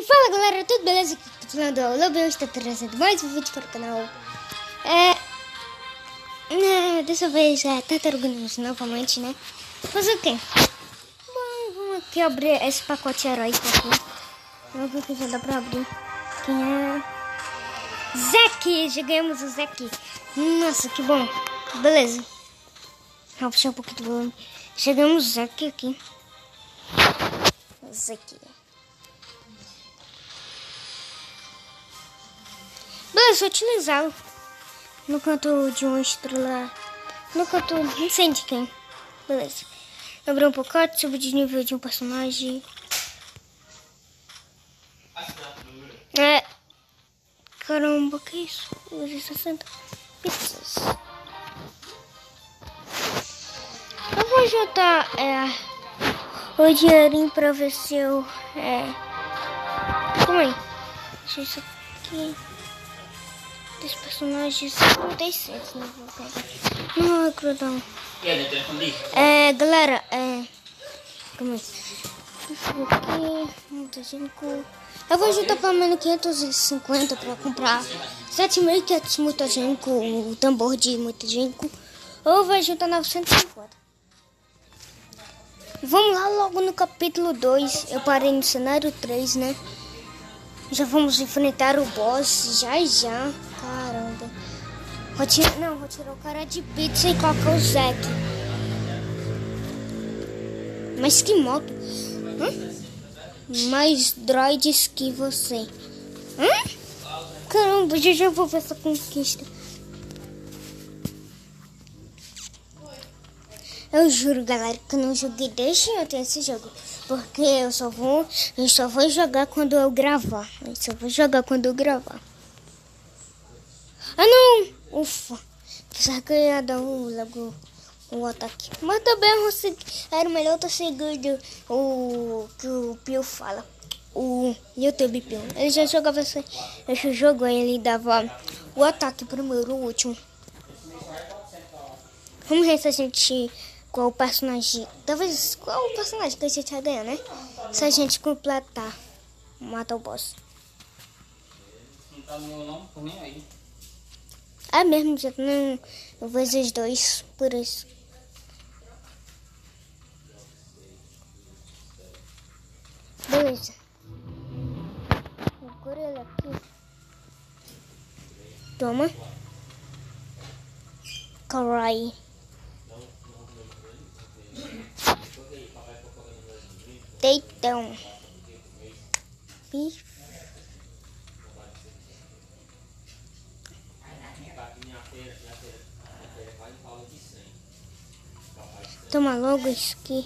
E fala galera, tudo beleza? Aqui tô falando o Lobo, eu estou trazendo mais um vídeo para o canal. Dessa vez é Tartaruga Ninja novamente, né? Fazer o quê? Bom, vamos aqui abrir esse pacote heróico aqui. Vamos ver o que já dá pra abrir. Quem é? Zack! Já ganhamos o Zack. Nossa, que bom. Beleza. Vou puxar um pouquinho do volume. Chegamos o Zack aqui. Zack. Beleza, vou utilizá-lo no canto de uma estrela. No canto, não sei de quem. Beleza. Abrir um pacote, subir de nível de um personagem. Caramba, que isso? 60 pizzas. Eu vou juntar o dinheirinho pra ver se eu. Calma aí. Deixa isso aqui. Dos personagens 56, não vou pegar. Não, é crudão. Galera, calma aí. Isso aqui, muita gente. Eu vou juntar pelo menos 550 pra comprar 7.500 mutagenco, o tambor de mutagenco. Ou vai juntar 950. Vamos lá logo no capítulo 2. Eu parei no cenário 3, né? Já vamos enfrentar o boss já. Caramba. Vou tirar o cara de pizza e colocar o Zack. Mas que moto? Mais droids que você. Caramba, já vou ver essa conquista. Eu juro, galera, que eu não joguei desde ontem esse jogo. Porque eu só vou jogar quando eu gravar. Ah, não! Ufa! Pensava que eu ia dar logo o ataque. Mas também era melhor ter seguido o que o Pio fala. O YouTube Pio. Ele já jogava esse jogo, aí ele dava o ataque primeiro, o último. Vamos ver se a gente... Qual o personagem... Talvez... Qual o personagem que a gente vai ganhar, né? Se a gente completar. Matar o boss. Não tá no meu não, tô nem aí. É mesmo, já não vezes 2, por isso. Beleza. Agora ele aqui. Toma. Karai. Deitão. Toma logo isso aqui.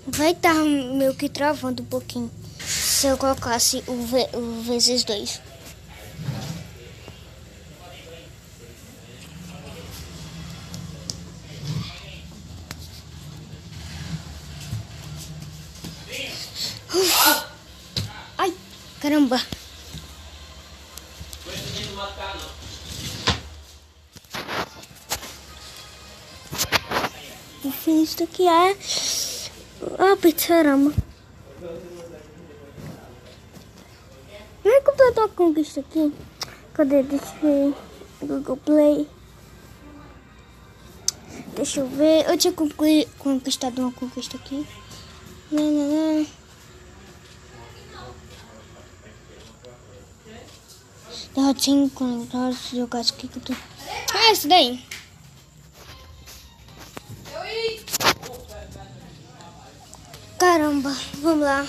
Vai estar meio que travando um pouquinho se eu colocasse o vezes 2. Ai, caramba. Enfim, isso aqui é a pizzarama. Não é completou a conquista aqui. Cadê? Deixa eu ver. Google Play. Deixa eu ver. Eu tinha conquistado uma conquista aqui. Derrote 5 jogar isso aqui que eu tô. Esse daí. Caramba, vamos lá.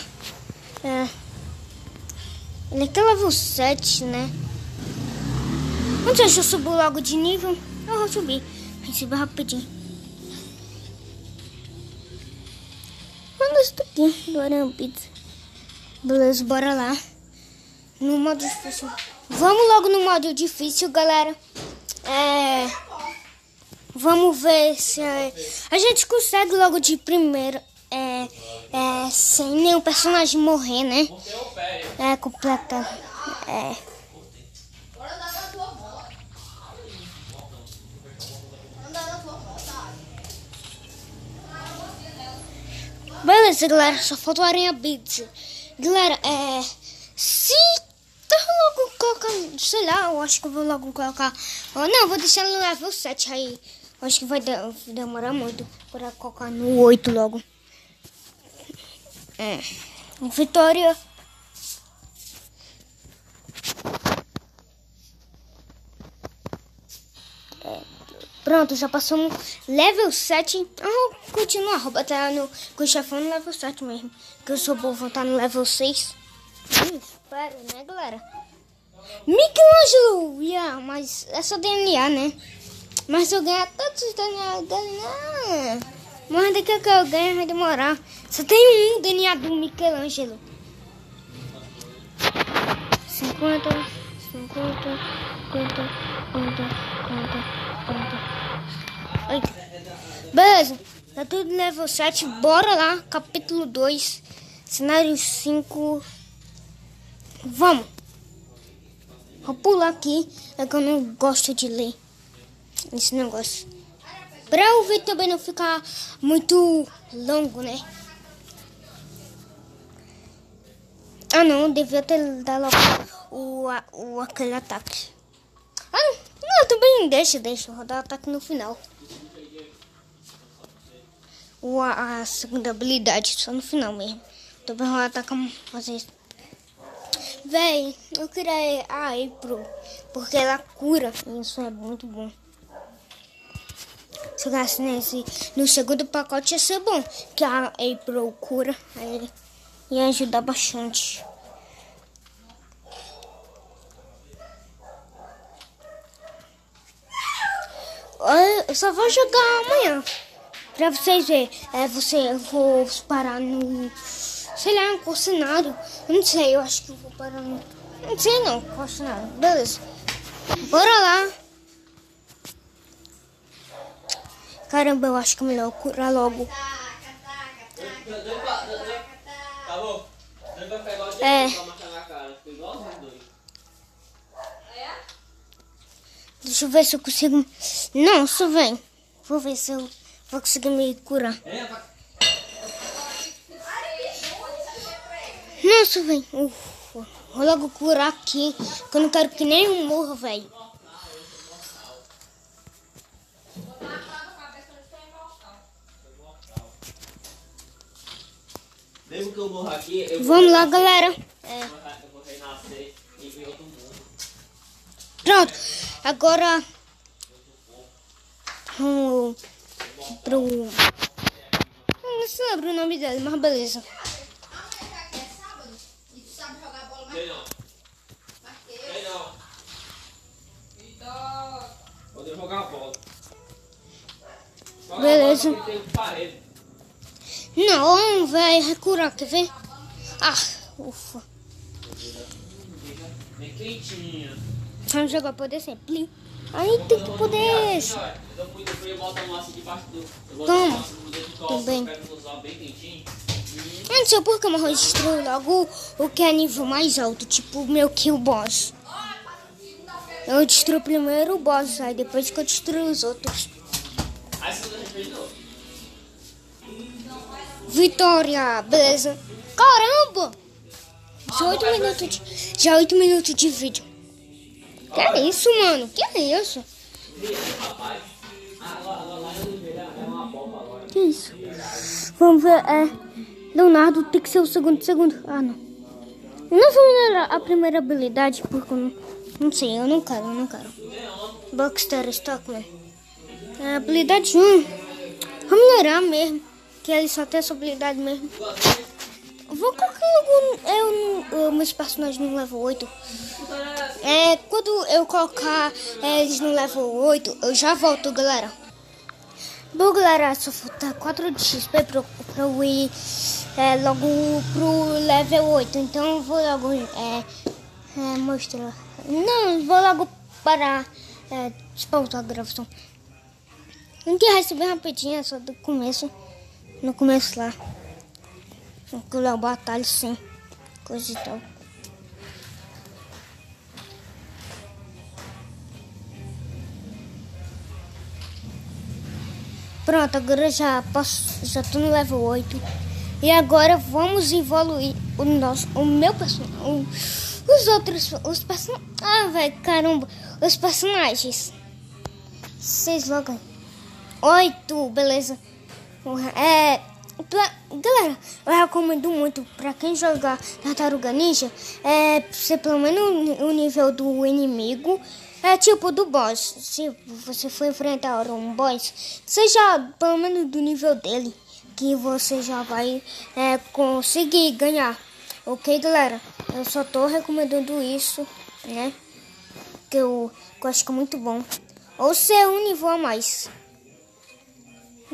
Ele aqui é level 7, né? Não sei se eu subo logo de nível. Eu vou subir. Receber rapidinho. Manda isso daqui. Do Aranha Pizza. Beleza, bora lá. No modo difícil. Vamos logo no modo difícil, galera. Vamos ver se a gente consegue logo de primeiro. Sem nenhum personagem morrer, né? Completa. Beleza, galera, só falta o Aranha Beats. Galera, se eu logo colocar, sei lá, eu acho que eu vou logo colocar. Não, vou deixar no level 7 aí. Eu acho que vai demorar muito para colocar no 8 logo. Vitória. Pronto, já passamos level 7. Vou continuar, vou botar com o chefão no level 7 mesmo. Que eu sou bom, vou estar no level 6. Espero, né, galera? Michelangelo! Mas é só DNA, né? Mas se eu ganhar todos os DNA... Mas daqui a que eu ganho vai demorar. Só tem um DNA do Michelangelo. 50, 50. Oi. Beleza, tá tudo level 7. Bora lá, capítulo 2, cenário 5. Vamos. Vou pular aqui, é que eu não gosto de ler esse negócio. Pra o vídeo também não ficar muito longo, né? Ah não, devia ter dado logo aquele ataque. Não, também deixa rodar o ataque no final. A segunda habilidade, só no final mesmo. Também vou atacar, fazer isso. Véi, eu queria a April, porque ela cura, e isso é muito bom. Se eu gastasse no segundo pacote ia ser bom, que a April cura, aí ia ajudar bastante. Eu só vou jogar amanhã. Pra vocês verem. Eu vou parar no... Sei lá, no questionário. Eu não sei, eu acho que eu vou parar no... Não sei não, questionário. Beleza. Bora lá. Caramba, eu acho que é melhor curar logo. Deixa eu ver se eu consigo... Não, só vem. Vou ver se eu vou conseguir me curar. Nossa, vem. Vou logo curar aqui, que eu não quero que nenhum morra, velho. Mesmo que eu morra aqui, Vamos lá, galera. Eu vou renascer em outro mundo. Pronto. Agora... Vamos pro... Não se lembra o nome dele, mas beleza. Quem não? Quem não? Poder jogar bola. Beleza. Tem parede. Não, velho, curar, quer ver? Ufa. Bem quentinha. Vamos jogar poder sempre. Aí tem que poder. Eu boto um laço debaixo do... Toma. Também. Eu não sei por que eu destruo logo o que é nível mais alto, tipo o meu kill boss. Eu destruo primeiro o boss, aí depois que eu destruo os outros. Aí você respeita de novo. Vitória, beleza. Caramba! Já 8 minutos de vídeo. Que é isso, mano? Que é isso? Que isso? Vamos ver, Leonardo tem que ser o segundo. Ah, não. Não vou melhorar a primeira habilidade, porque eu não sei, eu não quero. Boxster Stockman. Habilidade 1. Vou melhorar mesmo, que ele só tem essa habilidade mesmo. Vou colocar logo meus personagens no level 8. Quando eu colocar eles no level 8, eu já volto, galera. Bom, galera, só falta 4 de XP pra eu ir logo pro level 8. Então eu vou logo mostrar. Não, vou logo parar de pausar a gravação. Não que vai ser bem rapidinho, só do começo. No começo lá. Aquilo é o batalha sem coisa e tal. Pronto, agora já tô no level 8. E agora vamos evoluir o meu personagem. Os personagens. Ah, velho, caramba. Os personagens. 6 logo aí. 8, beleza. Galera, eu recomendo muito pra quem jogar Tartaruga Ninja. Ser pelo menos o nível do inimigo. Tipo do boss. Se você for enfrentar um boss, seja pelo menos do nível dele, que você já vai conseguir ganhar. Ok, galera? Eu só tô recomendando isso, né? Que eu acho que é muito bom. Ou ser um nível a mais.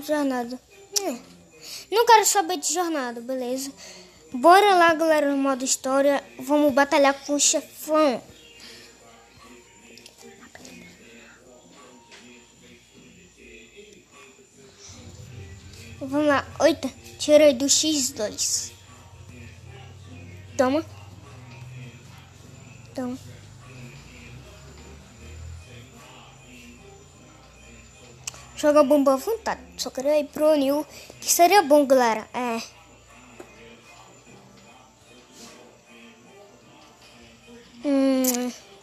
Jornada. Não quero saber de jornada, beleza? Bora lá, galera, no modo história. Vamos batalhar com o chefão. Vamos lá. Eita, tirei do X2. Toma. Toma. Joga bomba à vontade. Só queria ir pro New, que seria bom, galera.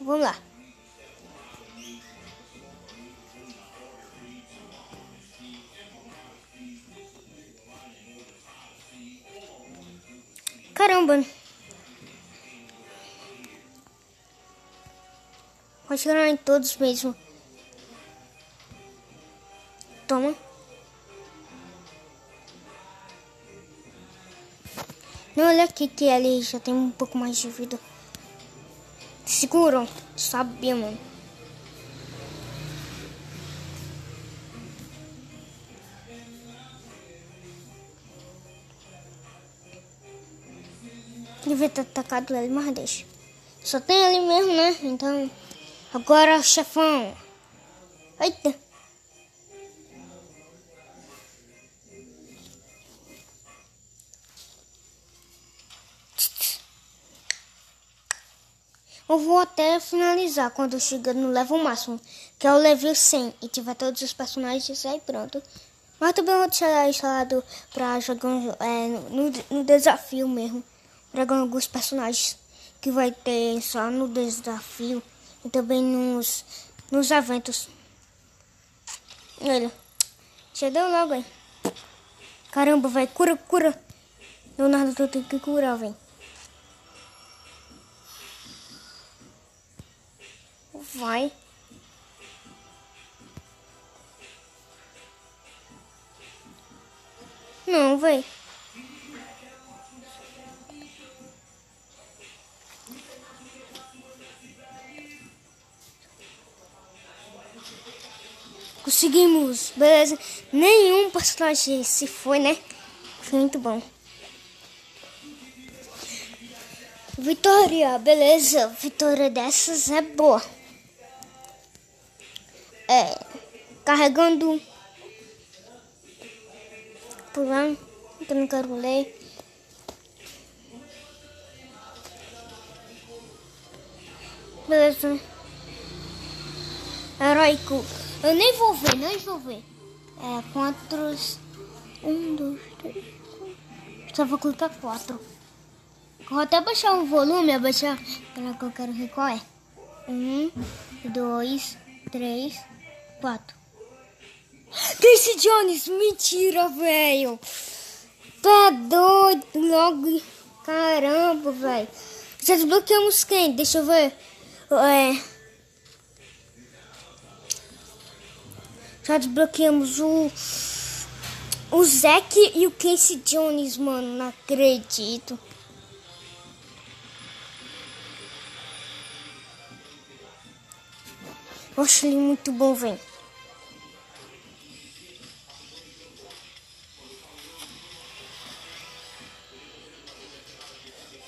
Vamos lá. Caramba. Vou chegar em todos mesmo. Toma. Não, olha aqui que ele já tem um pouco mais de vida. Seguram. Sabia, mano. Devia ter atacado ele, mas deixa. Só tem ele mesmo, né? Então, agora o chefão. Eita. Eu vou até finalizar quando chegar no level máximo, que é o level 100, e tiver todos os personagens aí pronto. Mas também vou deixar instalado pra jogar no desafio mesmo. Jogar alguns personagens que vai ter só no desafio e também nos eventos. Olha, já deu logo aí. Caramba, vai, cura. Leonardo, tu tem que curar, velho. Vai. Não, velho. Conseguimos, beleza. Nenhum personagem se foi, né? Foi muito bom. Vitória, beleza. Vitória dessas é boa. Carregando. Pulando, que eu não quero ler. Beleza. Heróico. Eu nem vou ver. Quantos? 1, 2, 3, 4. Só vou clicar 4. Vou até baixar o volume, abaixar. Pela que eu quero ver qual é. 1, 2, 3, 4. Casey Jones, mentira, velho. Tá doido logo. Caramba, velho. Já desbloqueamos quem? Deixa eu ver. Já desbloqueamos o Zack e o Casey Jones, mano. Não acredito. Eu acho ele muito bom, velho.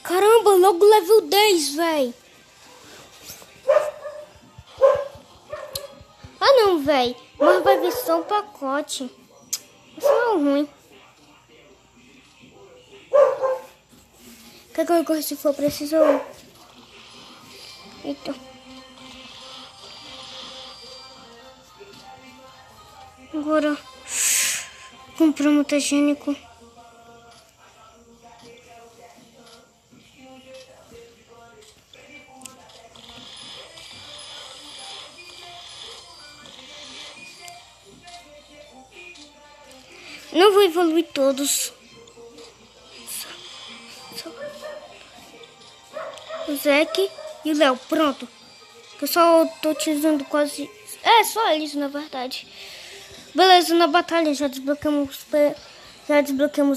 Caramba, logo level 10, velho. Ah, não, velho. Mas vai vir só um pacote. Isso é ruim. Que coisa se for preciso. Eita. Agora, comprar mutagênico. Não vou evoluir todos. O Zack e o Léo, pronto. Eu só tô utilizando quase... só eles, na verdade. Beleza, na batalha já desbloqueamos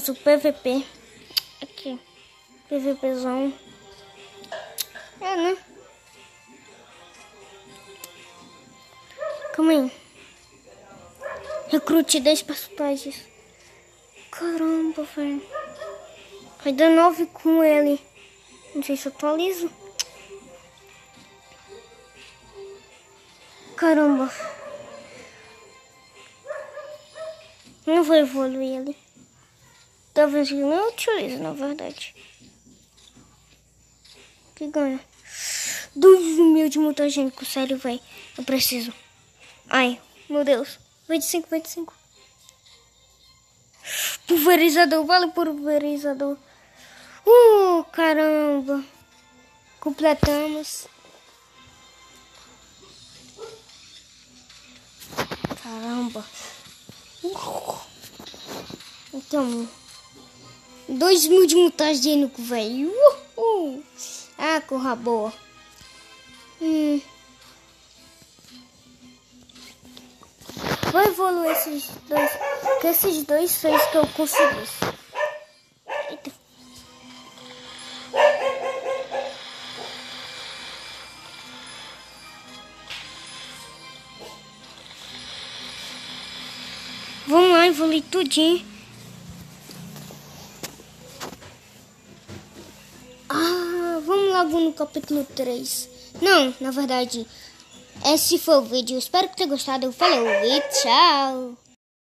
o PVP. Aqui. PVPzão. Né? Calma aí. Recrute 10 personagens. Caramba, velho. Vai dar 9 com ele. Não sei se eu atualizo. Caramba. Não vou evoluir ele. Talvez eu não utilize, na verdade. Que ganha. 2.000 de mutagênico, sério, velho. Eu preciso. Ai, meu Deus. 25. Pulverizador, vale pulverizador. Caramba. Completamos. Caramba. Então, 2.000 de mutagênico, velho. Ah, corra boa. Vou evoluir esses dois. Que esses dois são os que eu consegui. Eita. Vamos lá, evoluir tudinho. Vamos logo no capítulo 3. Não, na verdade, esse foi o vídeo. Espero que tenha gostado. Falou e tchau.